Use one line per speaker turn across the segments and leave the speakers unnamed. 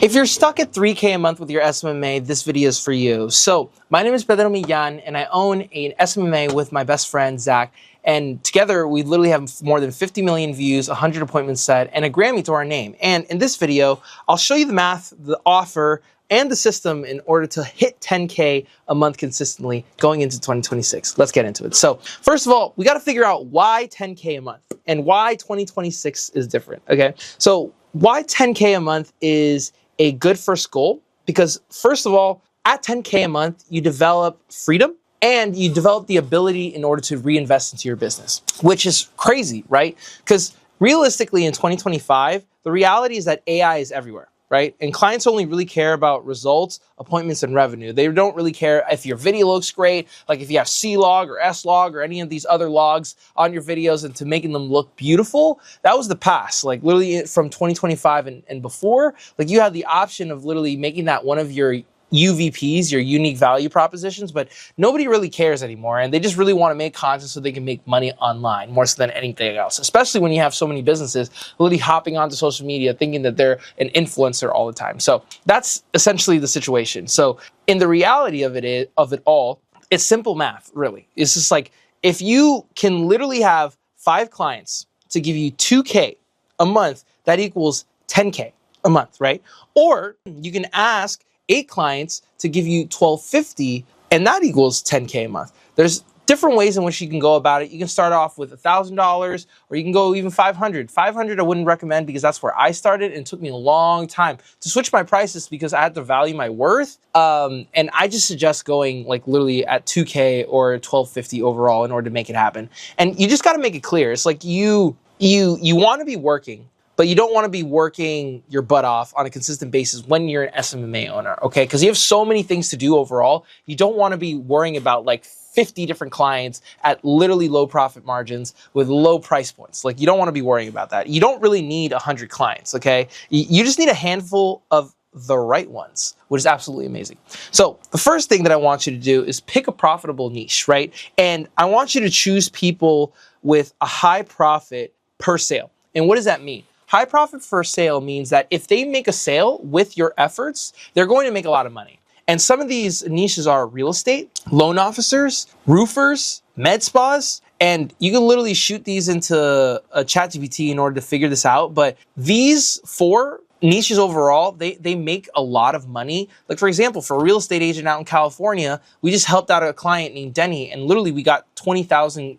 If you're stuck at 3K a month with your SMMA, this video is for you. So my name is Pedro and I own an SMMA with my best friend, Zach. And together we literally have more than 50 million views, 100 appointments set, and a Grammy to our name. And in this video, I'll show you the math, the offer, and the system in order to hit 10K a month consistently going into 2026. Let's get into it. So first of all, we got to figure out why 10K a month and why 2026 is different, okay? So why 10K a month is a good first goal, because first of all, at 10K a month, you develop freedom and you develop the ability in order to reinvest into your business, which is crazy, right? Because realistically in 2025, the reality is that AI is everywhere, right? And clients only really care about results, appointments, and revenue. They don't really care if your video looks great, like if you have C-log or S-log or any of these other logs on your videos and to making them look beautiful. That was the past, like literally from 2025 and before, like you had the option of literally making that one of your UVPs, your unique value propositions, but nobody really cares anymore. And they just really want to make content so they can make money online more so than anything else, especially when you have so many businesses literally hopping onto social media thinking that they're an influencer all the time. So that's essentially the situation. So in the reality of it all, it's simple math, really. It's just like, if you can literally have 5 clients to give you 2K a month, that equals 10K a month, right? Or you can ask 8 clients to give you $1,250, and that equals 10K a month. There's different ways in which you can go about it. You can start off with $1,000, or you can go even 500. 500 I wouldn't recommend because that's where I started, and it took me a long time to switch my prices because I had to value my worth. And I just suggest going like literally at 2K or $1,250 overall in order to make it happen. And you just got to make it clear. It's like you want to be working, but you don't want to be working your butt off on a consistent basis when you're an SMMA owner, okay? Because you have so many things to do overall. You don't want to be worrying about like 50 different clients at literally low profit margins with low price points. Like you don't want to be worrying about that. You don't really need 100 clients, okay? You just need a handful of the right ones, which is absolutely amazing. So the first thing that I want you to do is pick a profitable niche, right? And I want you to choose people with a high profit per sale. And what does that mean? High profit per sale means that if they make a sale with your efforts, they're going to make a lot of money. And some of these niches are real estate, loan officers, roofers, med spas, and you can literally shoot these into a ChatGPT in order to figure this out. But these 4 niches overall, they make a lot of money. Like for example, for a real estate agent out in California, we just helped out a client named Denny, and literally we got $20,000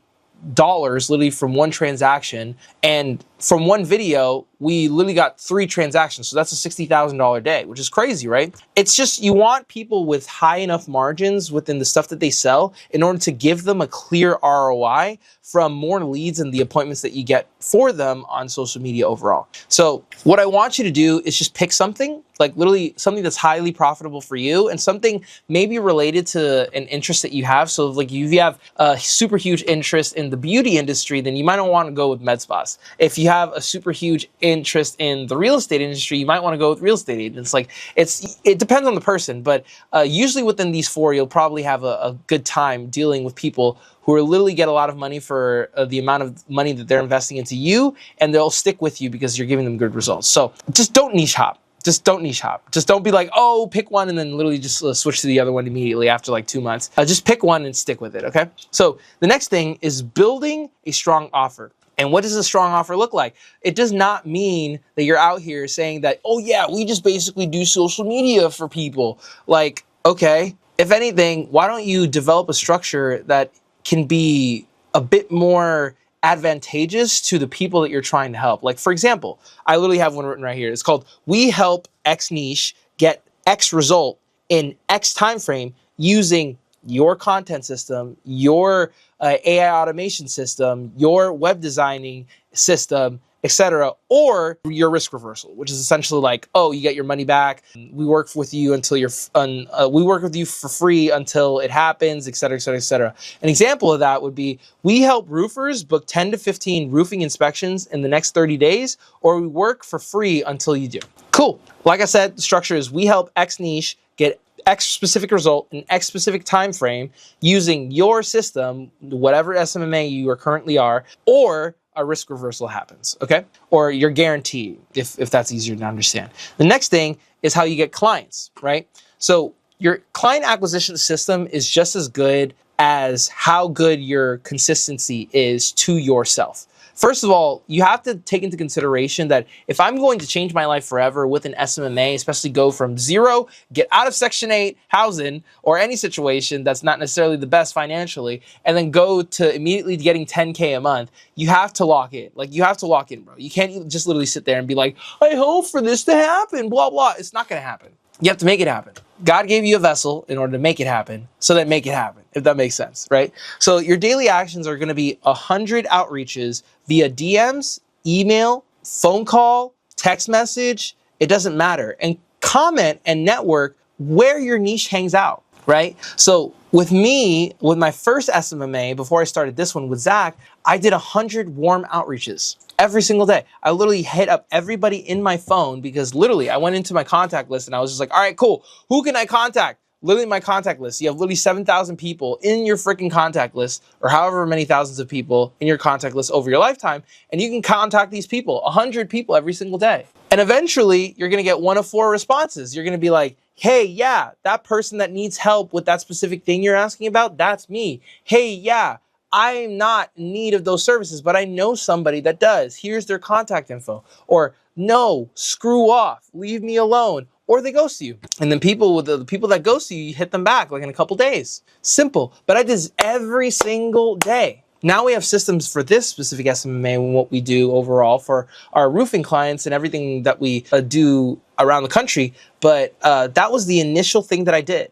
literally from one transaction, and from one video we literally got 3 transactions, so that's a $60,000 day, which is crazy, right? It's just you want people with high enough margins within the stuff that they sell in order to give them a clear ROI from more leads and the appointments that you get for them on social media overall. So what I want you to do is just pick something, like literally something that's highly profitable for you and something maybe related to an interest that you have. So like if you have a super huge interest in the beauty industry, then you might not want to go with med spas. If you have a super huge interest in the real estate industry, you might want to go with real estate agents. Like it depends on the person, but usually within these 4, you'll probably have a good time dealing with people who will literally get a lot of money for the amount of money that they're investing into you, and they'll stick with you because you're giving them good results. So just don't niche hop. Just don't niche hop. Just don't be like, oh, pick one and then literally just switch to the other one immediately after like 2 months. Just pick one and stick with it, okay? So the next thing is building a strong offer. And what does a strong offer look like? It does not mean that you're out here saying that, oh yeah, we just basically do social media for people. Like, okay, if anything, why don't you develop a structure that can be a bit more advantageous to the people that you're trying to help? Like for example, I literally have one written right here. It's called, we help X niche get X result in X time frame using your content system, your AI automation system, your web designing system, etc., or your risk reversal, which is essentially like, oh, you get your money back. We work with you until we work with you for free until it happens, etc., etc., etc. An example of that would be, we help roofers book 10 to 15 roofing inspections in the next 30 days, or we work for free until you do. Cool. Like I said, the structure is we help X niche get X specific result in X specific time frame using your system, whatever SMMA you are currently are, or a risk reversal happens, okay? Or you're guaranteed, if that's easier to understand. The next thing is how you get clients, right? So your client acquisition system is just as good as how good your consistency is to yourself. First of all, you have to take into consideration that if I'm going to change my life forever with an SMMA, especially go from zero, get out of Section 8 housing or any situation that's not necessarily the best financially, and then go to immediately getting 10K a month, you have to lock in. Like, you have to lock in, bro. You can't just literally sit there and be like, I hope for this to happen, blah, blah. It's not going to happen. You have to make it happen. God gave you a vessel in order to make it happen, so then make it happen, if that makes sense, right? So your daily actions are going to be 100 outreaches via DMs, email, phone call, text message. It doesn't matter. And comment and network where your niche hangs out, right? So with me, with my first SMMA, before I started this one with Zach, I did 100 warm outreaches every single day. I literally hit up everybody in my phone because literally I went into my contact list and I was just like, all right, cool. Who can I contact? Literally my contact list. You have literally 7,000 people in your freaking contact list, or however many thousands of people in your contact list over your lifetime. And you can contact these people, 100 people every single day. And eventually you're going to get 1 of 4 responses. You're going to be like, hey, yeah, that person that needs help with that specific thing you're asking about, that's me. Hey, yeah, I'm not in need of those services, but I know somebody that does. Here's their contact info. Or no, screw off, leave me alone. Or they ghost you. And then the people that ghost you, you hit them back like in a couple days. Simple. But I did this every single day. Now we have systems for this specific SMMA and what we do overall for our roofing clients and everything that we do around the country. But that was the initial thing that I did.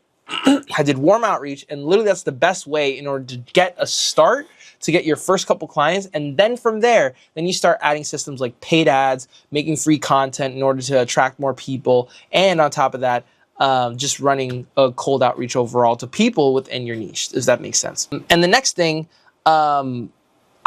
I did warm outreach, and literally that's the best way in order to get a start, to get your first couple clients. And then from there, then you start adding systems like paid ads, making free content in order to attract more people. And on top of that, just running a cold outreach overall to people within your niche. Does that make sense? And the next thing, I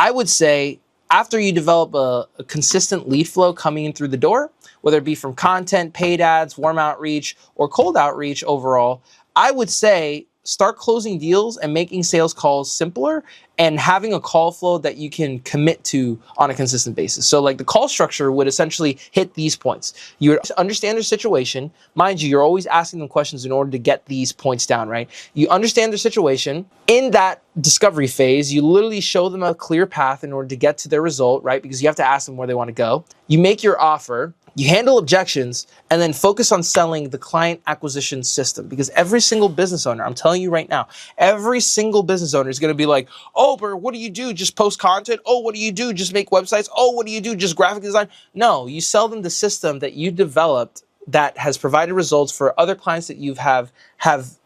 would say, after you develop a consistent lead flow coming in through the door, whether it be from content, paid ads, warm outreach, or cold outreach overall, I would say start closing deals and making sales calls simpler and having a call flow that you can commit to on a consistent basis. So like the call structure would essentially hit these points. You would understand their situation. Mind you, you're always asking them questions in order to get these points down, right? You understand their situation. In that discovery phase, you literally show them a clear path in order to get to their result, right? Because you have to ask them where they want to go. You make your offer. You handle objections, and then focus on selling the client acquisition system. Because every single business owner, I'm telling you right now, every single business owner is going to be like, oh, but what do you do? Just post content? Oh, what do you do? Just make websites? Oh, what do you do? Just graphic design? No, you sell them the system that you developed that has provided results for other clients that you have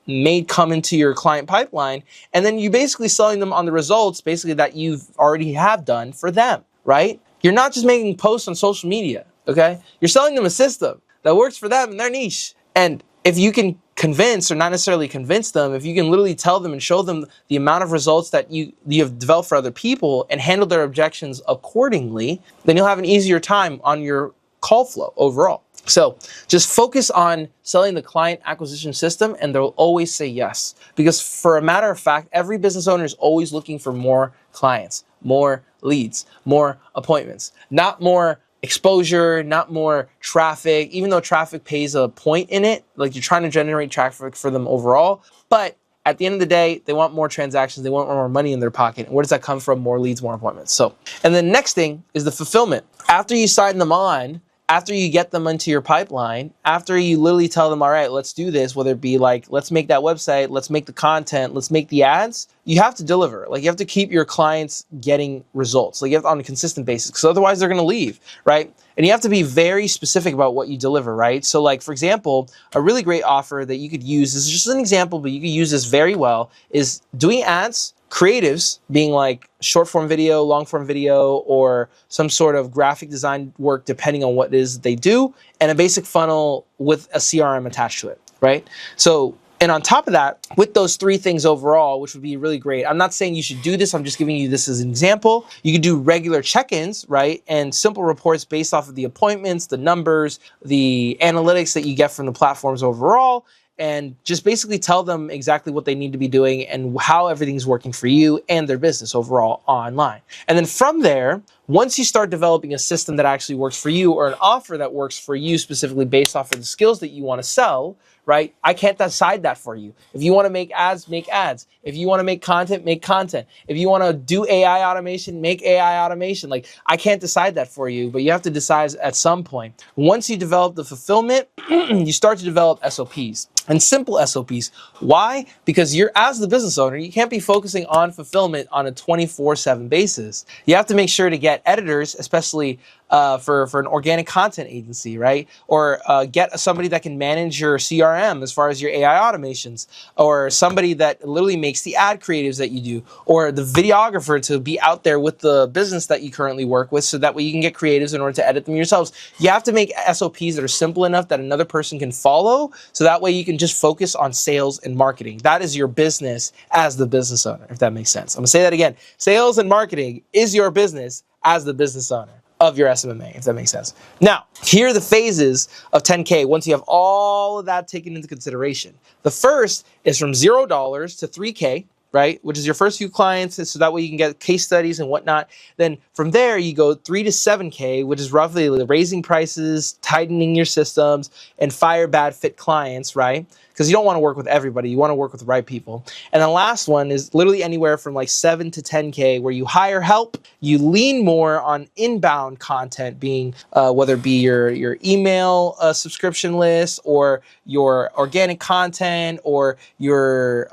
made come into your client pipeline. And then you basically selling them on the results basically that you've already have done for them, right? You're not just making posts on social media. Okay, you're selling them a system that works for them and their niche. And if you can convince, or not necessarily convince them, if you can literally tell them and show them the amount of results that you have developed for other people and handle their objections accordingly, then you'll have an easier time on your call flow overall. So just focus on selling the client acquisition system and they'll always say yes. Because for a matter of fact, every business owner is always looking for more clients, more leads, more appointments, not more exposure, not more traffic, even though traffic pays a point in it, like you're trying to generate traffic for them overall. But at the end of the day, they want more transactions, they want more money in their pocket. And where does that come from? More leads, more appointments. So, and the next thing is the fulfillment. After you sign them on, after you get them into your pipeline, after you literally tell them, all right, let's do this, whether it be like, let's make that website, let's make the content, let's make the ads, you have to deliver. Like you have to keep your clients getting results. Like you have to, on a consistent basis, because otherwise they're going to leave, right? And you have to be very specific about what you deliver, right? So like, for example, a really great offer that you could use, this is just an example, but you could use this very well, is doing ads, creatives being like short form video, long form video, or some sort of graphic design work, depending on what it is they do, and a basic funnel with a CRM attached to it, right? So, and on top of that, with those 3 things overall, which would be really great, I'm not saying you should do this, I'm just giving you this as an example. You could do regular check-ins, right? And simple reports based off of the appointments, the numbers, the analytics that you get from the platforms overall, and just basically tell them exactly what they need to be doing and how everything's working for you and their business overall online. And then from there, Once you start developing a system that actually works for you, or an offer that works for you specifically based off of the skills that you want to sell, right? I can't decide that for you. If you want to make ads, make ads. If you want to make content, make content. If you want to do AI automation, make AI automation. Like, I can't decide that for you, but you have to decide at some point. Once you develop the fulfillment, you start to develop SOPs. And simple SOPs. Why? Because you're, as the business owner, you can't be focusing on fulfillment on a 24/7 basis. You have to make sure to get editors, especially for an organic content agency, right? Or get somebody that can manage your CRM as far as your AI automations, or somebody that literally makes the ad creatives that you do, or the videographer to be out there with the business that you currently work with, so that way you can get creatives in order to edit them yourselves. You have to make SOPs that are simple enough that another person can follow, so that way you can just focus on sales and marketing. That is your business as the business owner, if that makes sense. I'm gonna say that again. Sales and marketing is your business as the business owner of your SMMA, if that makes sense. Now, here are the phases of 10K once you have all of that taken into consideration. The first is from $0 to 3K, right? Which is your first few clients, so that way you can get case studies and whatnot. Then from there, you go 3 to 7K, which is roughly raising prices, tightening your systems, and fire bad fit clients, right? Because you don't want to work with everybody. You want to work with the right people. And the last one is literally anywhere from like 7 to 10K, where you hire help, you lean more on inbound content, being whether it be your email subscription list, or your organic content, or your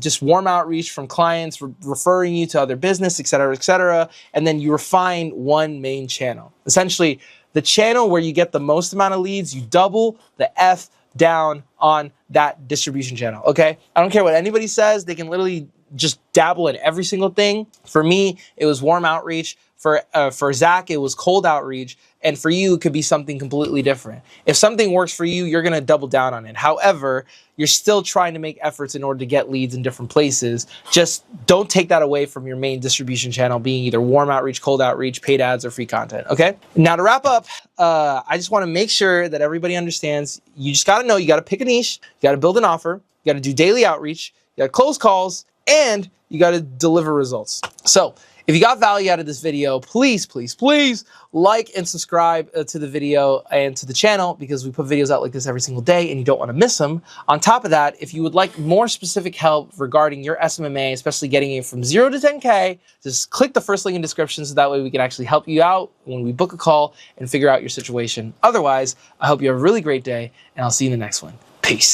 just warm outreach from clients referring you to other business, et cetera, and then you refine one main channel. Essentially, the channel where you get the most amount of leads, you double the F down on that distribution channel, okay? I don't care what anybody says. They can literally just dabble in every single thing. For me, it was warm outreach. For Zach, it was cold outreach. And for you, it could be something completely different. If something works for you, you're going to double down on it. However, you're still trying to make efforts in order to get leads in different places. Just don't take that away from your main distribution channel being either warm outreach, cold outreach, paid ads, or free content, okay? Now, to wrap up, I just want to make sure that everybody understands, you just got to know, you got to pick a niche, you got to build an offer, you got to do daily outreach, you got to close calls, and you got to deliver results. So if you got value out of this video, please, please, please like and subscribe to the video and to the channel, because we put videos out like this every single day and you don't want to miss them. On top of that, if you would like more specific help regarding your SMMA, especially getting it from 0 to 10K, just click the first link in the description, so that way we can actually help you out when we book a call and figure out your situation. Otherwise, I hope you have a really great day, and I'll see you in the next one. Peace.